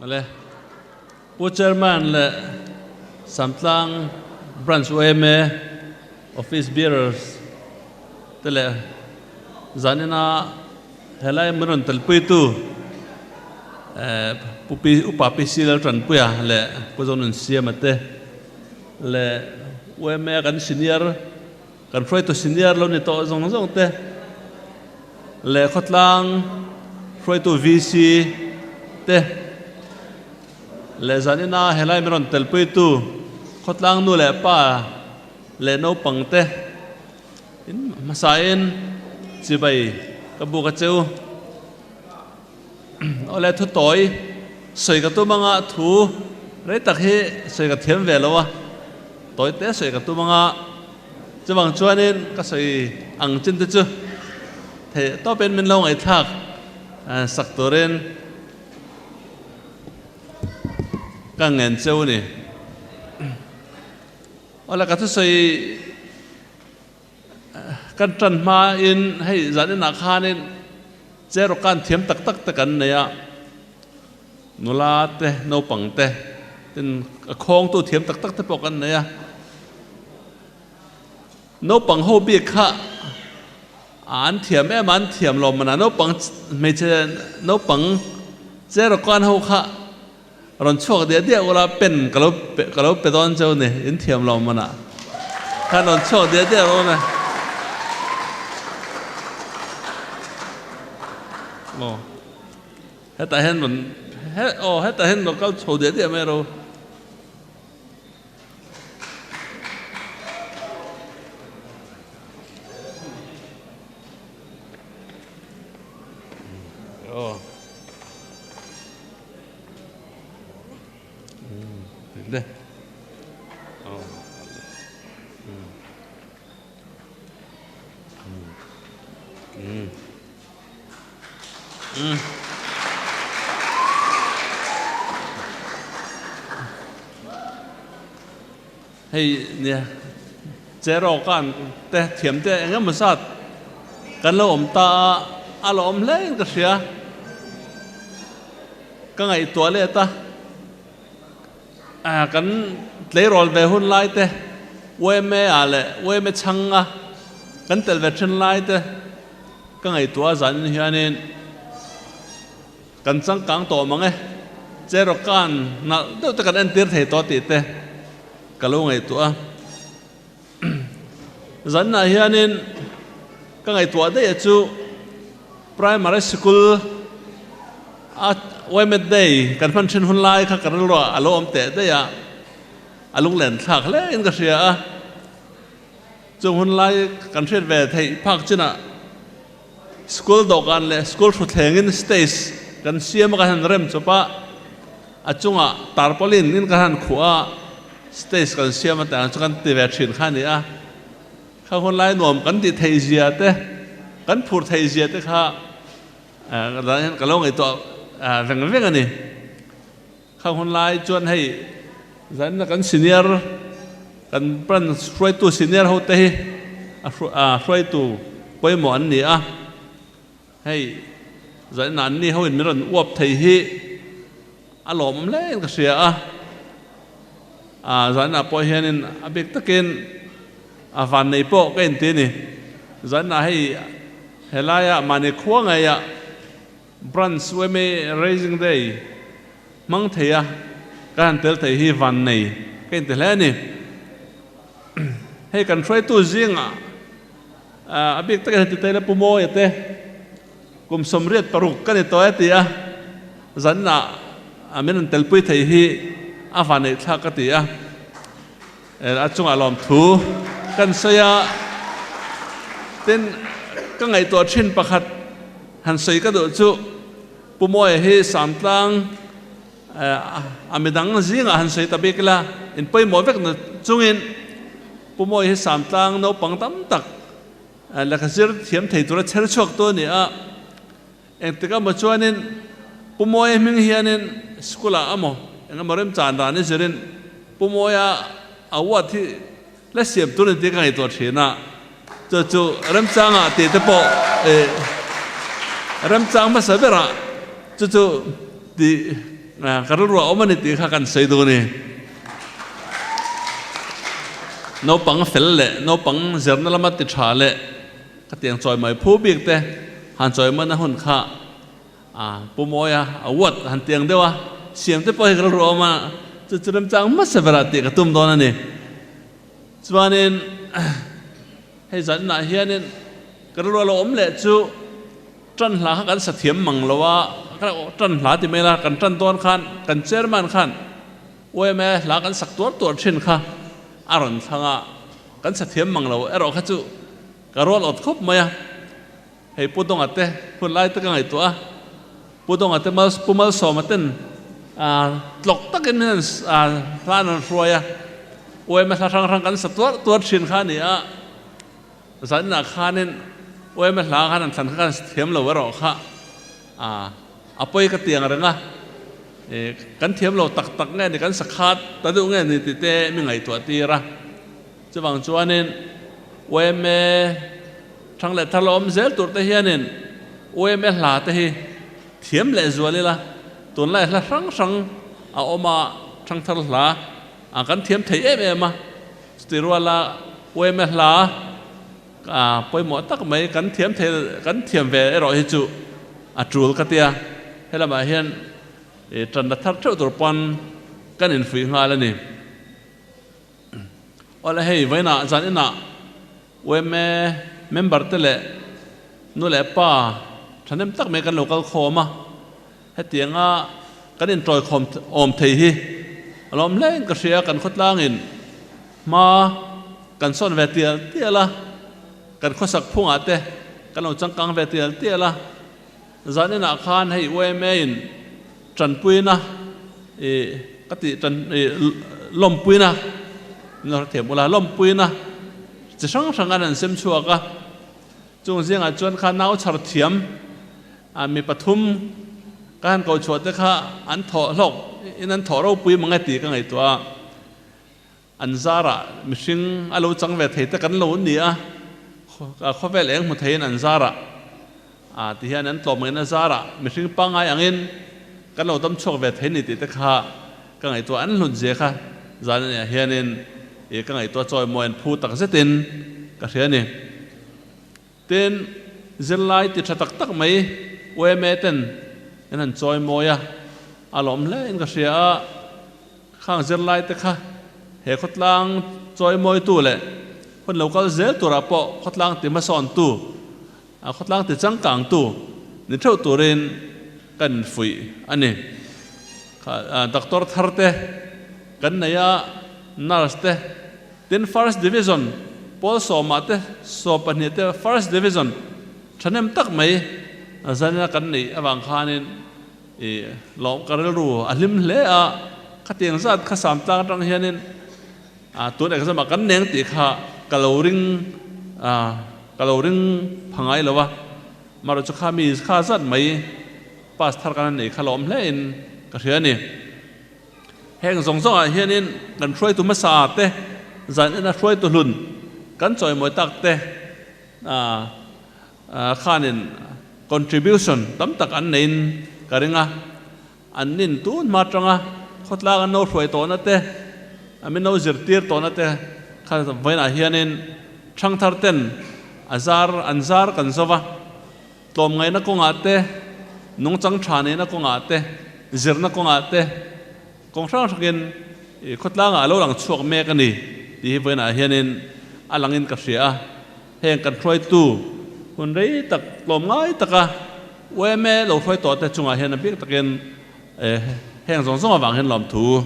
le pu chairman le samtlang branch OMA office bearers tele zanina helai meron telpui tu pupi upapi silal tran puya le pujonun siamate le OMA kan senior kan froi to senior lo ni to zong zong te le khotlang froi to VC te le zanina helai meron telpui tu khotlang nu le pa le no pangte in masain chibai kabu ka cheu ole thu toy soi ka tu manga thu re tak he soi ka thiam ve lowa toy te soi ka tu manga chawang chuanin ka soi ang chin te chu the to pen min long ai thak sak toren ka ngen cheu ni ole ka thu soi kan tran ma in hay zanin na khanin zero kan thiam tak tak te kan ne ya nula te no pang te tin khong tu thiam tak tak te pok kan ne ya no pang ho bi kha an thiam e man thiam lom na no pang me che no pang zero kan ho kha ron chok dia dia ula pen kalau pe don chau ne in thiam lom na khan ron chok dia dia ro na hết tại hen mình hết tại hen nó có sầu địa điểm này rồi đây hay nè zero kan te thiam te engam sat kan lo om ta alo om le ka sia ka ngai to le ta kan le rol ve hun lai te we me ale we me changa kan tel ve chen lai te ka ngai to zan hianin kan sang kang to mange zero kan na do ta kan entir thei to ti te kalau ngai tua zan na hianin ka ngai tua de chu primary school a wemet day kan phan chen hun lai kha kan ro alo om te de ya alung len thak le in ka sia a chung hun lai kan thret ve thei phak china school do kan le school thu thlengin stage kan siam ka han rem chopa achunga tarpolin in ka han khua stage kan siam ta chukan ti ve thin khani a kha hon lai nom kan ti thei zia te kan phur thei zia te kha ran ka lo ngai to rang veng ani kha hon lai chuan hei zan kan senior kan pran froi tu senior ho te hi froi tu poi mo an ni a hei zan nan ni ho in ran uap thei hi alom le ka sia a zan na po hianin abek takin avan nei po ken ti ni zan na hei helaya mane khuanga ya branch weme raising day mang theya kan tel thei hi van nei ken te le ni hei kan try tu zinga abek takin ti tele pumo yate kum somriat paruk kan to atia zan na amen tel pui thei hi avan nei thak ka ti a achung alom thu kan saya ten ka ngai to thin pakhat han sei ka do chu pumoi he samtlang amidang zinga han sei tabikla in poi mo vek na chungin pumoi he samtlang no pangtam tak la khazir thiam thei tura cher chok to ni a engtika mo chuanin pumoi ming hianin skula amo engamarem chan ni zerin pumoya awat hi la siam tu ni te kai to thina chu ram changa te te po ram chang ma sabera chu di kan ru omani ti kha kan sei do ni no pang fel le no pang zerna lama ti tha le ka tiang choi mai phu bik te han choi man a hun kha pumoya awat han tiang dewa siam te poi kan ru oma chu churam chang ma severa ti ka tum don ani chuanin hei zan na hianin kan ru lo om le chu tran hla kan sa thiam mang lowa kan tran hla ti mela kan tran ton khan kan chairman khan OMA hla kan sak tor thin kha aron thanga kan sa thiam mang lo ero kha chu karol ot khop maya hei pudong ate phun lai ta ngai to a pudong ate mal pumal so maten tlok takin men plan an roya OMA thang kan sa tor thin kha ni a zan na khanin OMA hla khan an than khan thiam lo ero kha apoi ka tiang renga kan thiam lo tak nge ni kan sakhat ta du nge ni ti te mi ngai to ti ra chuwang chuanin OMA thang le thalom zel tur te hianin OMA hla te hi thiam le zualila tun lai hla sang oma thang thal hla kan thiam thei em a stirwala OMA hla poi mo tak mai kan thiam ve ero hi chu atrul ka tia hela ma hian tran da thar thau tur pan kan in fui nga la ni ola hei vaina zan ina OMA member te le nu le pa thanem tak me kan local khoma hetianga kan in troi khom om thei hi alom len ka ria kan khotlang in ma kan son ve tiala kan khosak phunga te kan lo changkang ve tiala zan ina khan hei OMA in tran puina kati tran lom puina no themula lom puina chi sang an sem chuaka chung zinga chuan kha nau chhar thiam mi pathum kan ko chhuate kha an tho hlok in an tho ro pui mangai ti ka ngai to an zara mihring alo chang ve thei ta kan lo ni a khovel eng mu thein an zara ti hian an tlom ngai na zara mihring pangai angin kan lo tam chok ve thei ni ti ta kha ka ngai to an hlun je kha zan ne hianin ka ngai to choi moen phu tak zetin ka hiani ten zellai ti thatak tak mai OMA ten enan choi moya alom le in ka ria khang zellai te kha he khotlang choi moi tu le kon local zel tura po khotlang ti ma son tu khotlang ti changkang tu ni thau turin kan fui ani doctor tharte kan naya nurse te tin first division pol somate so panite first division thanem tak mai azana kan nei awang khanin lom karel ru alim le a khatiang zat kha sam tang tang hianin tun exam kan neng ti kha caloring phangai lawa maro chu kha mi kha zat mai pas thar kan nei khalom hle in ka hiani heng zong a hianin kan throi tu ma sa te zan ina throi tu hlun kan choi moi tak te khanin contribution tam tak an nein karinga an nin tun ma tanga khotla kan no throi to na te amin no zirtir to na te kha vaina hianin thang thar ten anzar kan zova tom ngai na ko nga te nung chang thane na ko nga te zir na ko nga te kong sang sakin khotla nga lo lang chuak me ka ni ti vaina hianin alangin ka ria heng kan throi tu hun rei tak lom ngai taka OMA lo throi to te chunga hian bik takin heng zong awang hen lom thu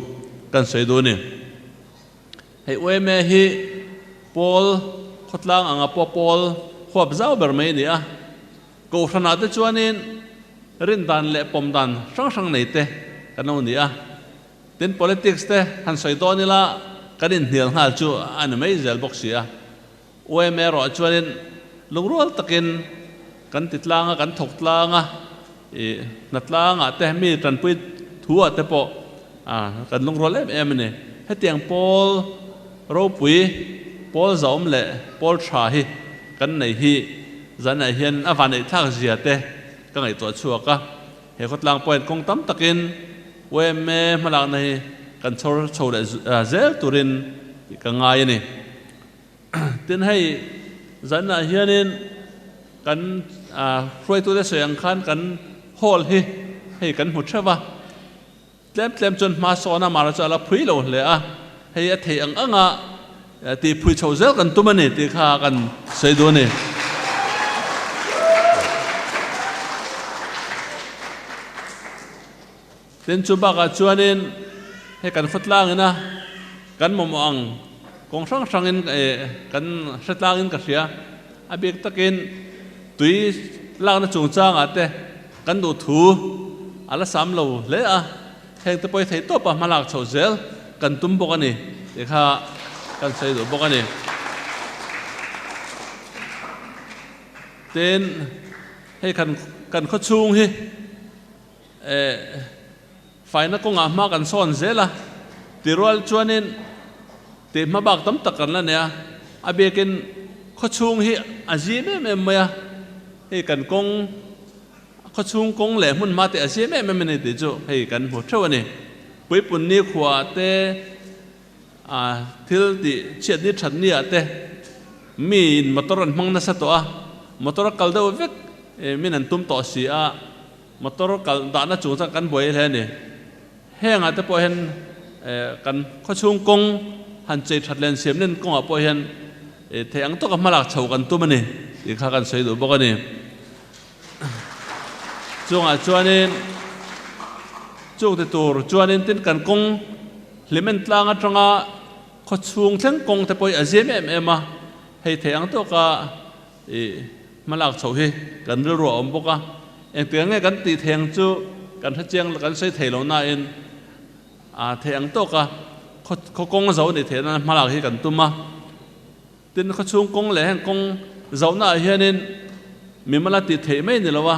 kan sei du ni hei OMA hi pol khotlang anga pol khop zau ber mai ni a ko thana te chuanin rin dan le pom dan sang nei te kan ni a tin politics te han sei do ni la kanin hnial hal chu an mai zel boxia OMA ro chuanin lungrol takin kan titlanga kan thoktlanga natlanga te mi tan pui thua te po kan lungrol em ne hetiang pol ro pui pol zaum le pol tha hi kan nei hi zan ai hian awan ei thak zia te ka ngai to chuaka he khotlang point kong tam takin we me malak nei kan chho le zel turin ka ngai ni tin hei zanna hianin kan froi tu de soyang khan kan hol hi hei kan mu thava tlem chon ma sona mara cha la phui lo le a hei a thei anga ti phui chho zel kan tumani ti kha kan sei do ni tin chu ba ka chuanin hei kan fatlang ina kan momang kong sang in kan hretlang in ka hria abek takin tui lang na chung chang ate kan du thu ala sam lo le a heng te poi thei to pa malak chho zel kan tum bok ani te kha kan sei do bok ani ten hei kan kho chung hi fai na ko nga ma kan son zela tirwal chuanin te ma bak tam tak kan la ne abekin kho chung hi azim em maya hei kan kong kho chung kong le mun ma te azim em ne te chu hei kan ho thau ani pui pun ni khwa te thil ti chet ni that ni ate mi motoran mang na sa to a motor kal da vek min an tum to si a motor kal da na chu kan boi le ni heng ate po hen kan kho chung kong han chei that len siam nen kong a po hen thei ang to ka malak chho kan tu mani ti kha kan sei do bok ani chunga chuanin chung te tur chuanin tin kan kong limen tlang atanga kho chung thleng kong te poi azem em a hei thei ang to ka malak chho hi kan ru ro om boka eng te nge kan ti theng chu kan tha cheng kan sei thei lo na in thei ang to ka kho kong zo ni the na malak hi kan tuma tin kho chung kong le heng kong zo na hianin mi mala ti thei mai ni lawa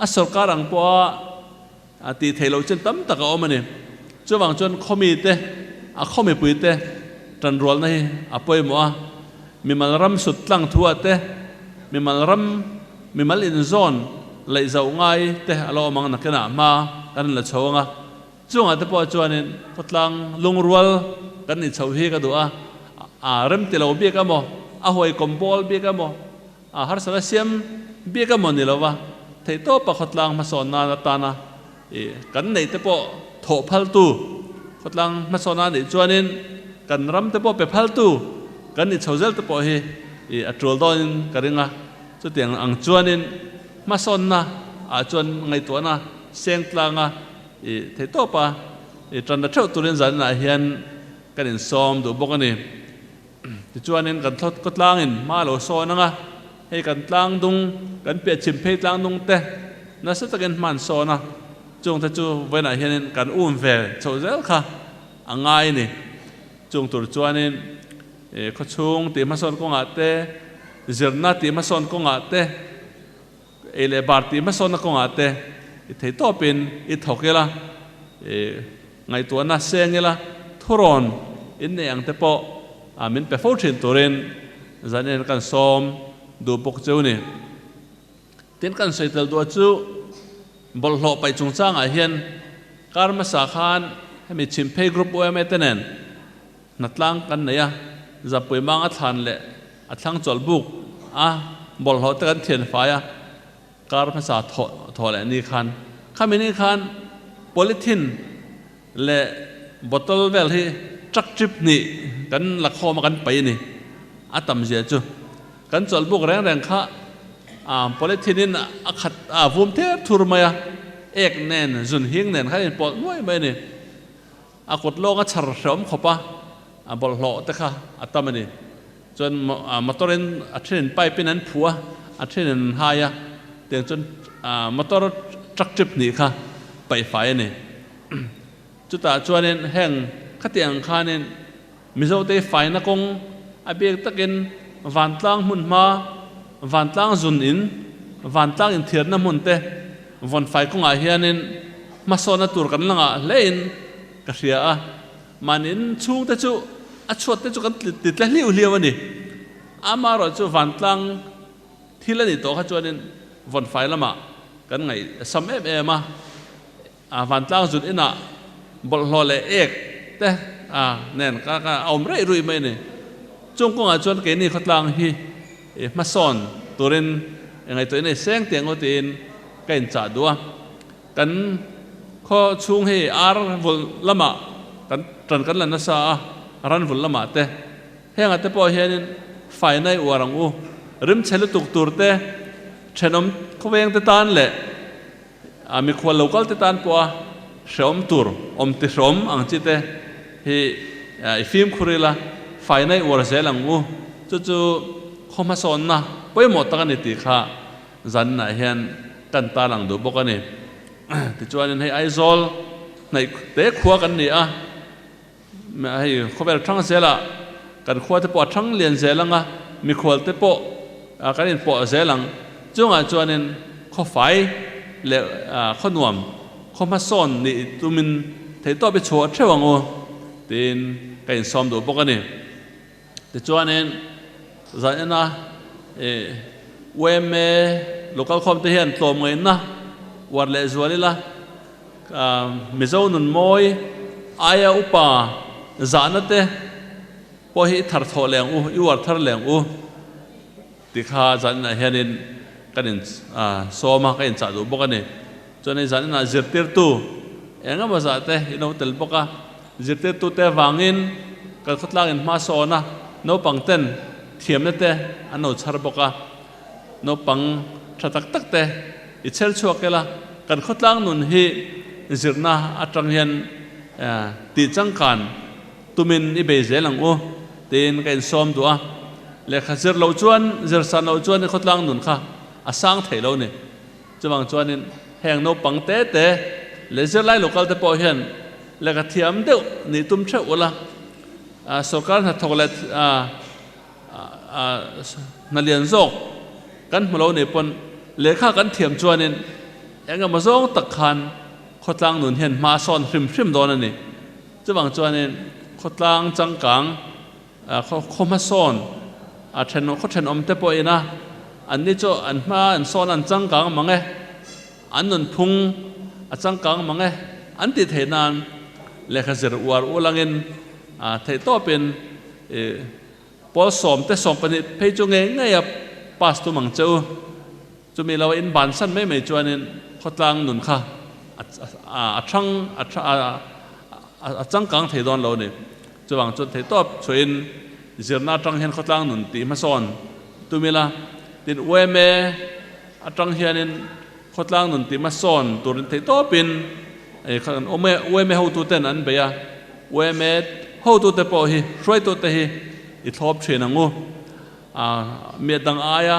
a sarkar ang po ti thei lo chen tam taka omani chuwang chon khomi te a khomi pui te tran rol na hi a poi mo a mi mal ram sut tlang thua te mi mal in zone lai zau ngai te alo mang na kana ma kan la chawanga chunga te po chuanin potlang lungrual kan ni chau hi ka do a rem te lo bi ka mo a hoi kombol bi ka mo a har sa siam bi ka mo ni lawa thei to pa khotlang ma son na ta na kan nei te po tho phal tu khotlang ma son na ni chuanin kan ram te po pe phal tu kan ni chhozel te po hi a trol don karinga chu tiang ang chuanin ma son na a chuan ngai to na seng tlanga thei to pa tran da thau turin zan na hian kan in som do bok ani ti chuanin kan thot ko tlangin ma lo so na nga hei kan tlang dung kan pe chim phei tlang dung te na sa takin man so na chung ta chu vena hianin kan ve chozel kha angai ni chung tur chuanin kho chung ti ma son ko nga te zirna ti ma son ko nga te ele bar ti ma son ko nga te thei to pin I thokela ngai to na sengela thuron in ne ang te po min pe fo thin turin zanen kan som du bok cheu ni tin kan saitel do chu bol hlo pai chung chang a hian karma sa khan hemi chimpe group o metenen natlang kan neya zapui mang a than le a thlang chol buk bol hlo te kan thian faya karma sa tho le ni khan khamini khan polythene le bottle vel hi trak trip ni kan lakho ma kan pai ni atam je chu kan chol buk reng kha polythene in akhat vum the thurmaya ek nen zun hing nen kha in pol noi mai ni akot longa char rom khopa bol hlo te kha atamani chon motorin athin pipe in an phua athin haya te chon motor truck trip ni kha pai fai ni chuta chuanin heng khatiang khanin mizo te fai na kong abek takin van tlang mun ma van tlang zun in van tlang in thir na mun te von fai kong a hianin masona tur kan langa lein ka ria manin chung te chu a chhuat te chu kan ti tla liu liu ani amaro chu van tlang thilani to kha chuanin von fai lama kan ngai sam em ema van tlang zut ina bol hlole ek te nen ka om rei rui mai ni chung ko nga chuan ke ni khatlang hi ma son turin ngai to nei seng tiang o tin kain cha dua kan kho chung hi ar vul lama kan tran kan lan na sa ran vul lama te henga te po hianin fai nai warang u rim chelu tuk tur te thenom khoweng te tan le mi khwal local te tan po shom tur om ti shom ang chi te hi film khurila fai nai war zelang u chu khoma son na poi mo ta ni ti kha zan na hian kan ta lang du bokani ti chuan hei aizol nei te khuwa kan ni a ma hei khober thang zela kan khuwa te po thang lian zelanga mi khwal te po kan in po zelang chunga chuanin kho fai le khonuam khoma son ni tumin thei to be chho thewang o tin kain som du bokani ti chuanin zaina weme local com te hian tlom ngai na war le zualila mizo nun moi aya upa zanate po hi thar tho leng u i war thar leng u ti kha zanna hianin kanin soma kain cha du bokani chone zanna zirtir tu enga ma za te ino tel boka zirtir tu te wangin kal khatlang in ma sona no pangten thiam na te ano char boka no pang thatak tak te i chel chuakela kan khotlang nun hi zirna atang hian ti changkan tumin i be zelang u tin kain som duwa le khazir lo chuan zir san lo chuan i khotlang nun kha asang theilo ni chuwang chuanin heng no pang te te le zir lai local te po hian le ka thiam deuh ni tum the ula sarkar na thoklet na lian zok kan hmulo ni pon lekha kan thiam chuanin enga ma zong tak khan khotlang nun hian ma son hrim don ani chuwang chuanin khotlang changkang khoma son then kho om te po ina an ni cho an ma an son an changkang mange an nun phung a changkang mange an ti theinan lekha zir war ulangin thei to pen pol som te som pani phei chu nge nge ya pas tu mang cheu chu mi lo in ban san mai chuanin khotlang nun kha a changkang thei don lo ni chuwang chu thei top chuin zirna tang hian khotlang nun ti ma son tumila tin weme atang hianin khotlang nun ti ma son turin thei topin khan weme ho tu ten an beya weme ho tu te po hi hroi tu te hi i thlop thinangu me dang aya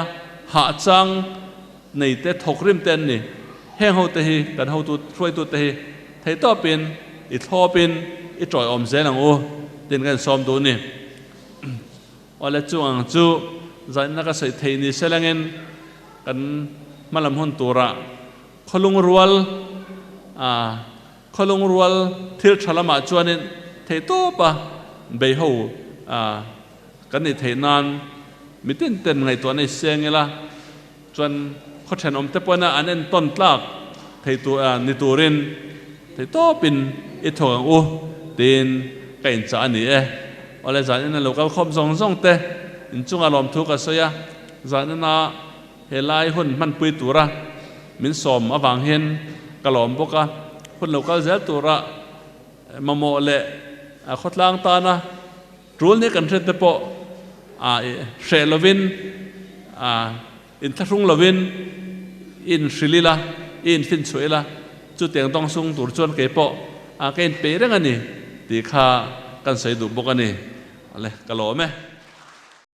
ha chang nei te thokrim ten ni heng ho te hi kan ho tu hroi tu te hi thei topin i thlopin i troi om zelangu tin kan som du ni ole chuang chu zain na ka sei thei ni selangin kan malam hun tura kholung rual thil thalama chuanin thei to pa be ho kan ni thei nan mitin ten ngai to nei sengela chuan kho then om te pona anen ton tlak thei tu ni turin thei to pin i thong u tin kain cha ni ole zan na local khom zong te in chunga lom thu ka soya zan na helai hun man pui tura min som awang hen kalom boka hun local zel tura mamo le khotlang ta na rul ni kan thret te po she lovin in tharung lovin in shrilila in fin chuela chu teng tong sung tur chuan ke po ken pe reng ani ti kha kan sei du bokani ale kalome